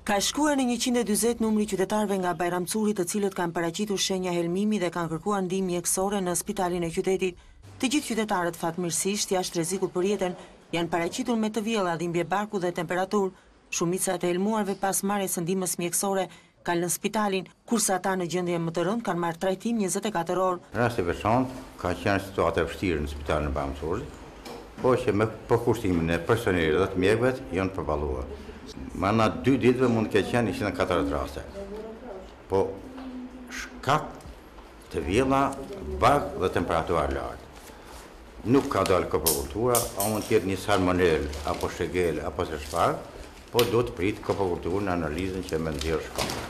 Ka shkruar në 140 numri qytetarëve nga Bajramçuri, të cilët kanë paraqitur shenja helmimi dhe kanë kërkuar ndihmë mjekësore në spitalin e qytetit. Të gjithë qytetarët fatmirësisht jashtë rrezikut për jetën janë paraqitur me të vjella, dhimbje barku dhe temperaturë. Shumica e të helmuarve pas marrjes së ndihmës mjekësore kanë lënë spitalin, kurse ata në gjendje më të rëndë kanë marrë trajtim 24 orë. Rasti veçantë ka qenë situatë e vështirë në spitalin e Bajramçurit, po që me përkushtimin e personelit dhe të mjekëve janë përballuar. Mana 2 ditëve mund të ketë qenë 140 raste. Po shkak të vjella, bark dhe temperatura lartë. Nuk ka dalë kopërkultura, a mund të jetë një salmonell, apo shegel, apo se çfarë, po do të prit kopërkulturën në analizën që më nxjerr shkallë.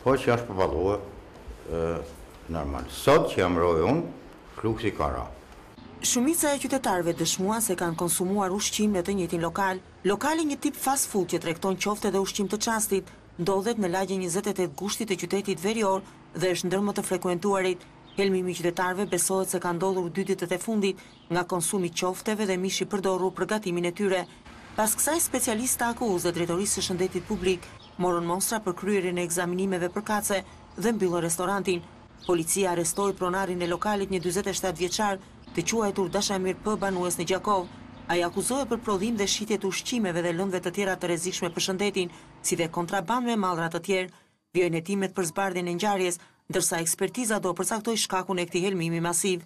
Po që është përballuar normal. Sot që jam rojë unë, fluksi ka ra. Shumica e qytetarëve dëshmuan se kanë konsumuar ushqim në të njëjtin lokal. Lokali, një tip fast food që tregton qofte dhe ushqim të çastit, ndodhet në lagjen 28 gushtit të qytetit verior dhe është ndër më të frekuentuarit. Helmimi i qytetarëve besohet se ka ndodhur 2 ditët e fundit nga konsumi i qofteve dhe mishi përdorur për gatimin e tyre. Pas kësaj, specialistë akuzë dhe drejtorisë së shëndetit publik morën mostra për kryerjen e ekzaminimeve përkatëse dhe mbyllën restorantin. Policia arrestoi pronarin e lokalit, një 47 vjeçar, të quajtur Dashamir P. banues në Gjakov. Ai akuzohet për prodhim dhe shitje të ushqimeve dhe lëndëve të tjera të rrezikshme për shëndetin, si dhe kontraband me mallra të tjerë. Vijojnë hetimet për zbardhjen e ngjarjes, ndërsa ekspertiza do përcaktoj shkakun e këtij helmimi masiv.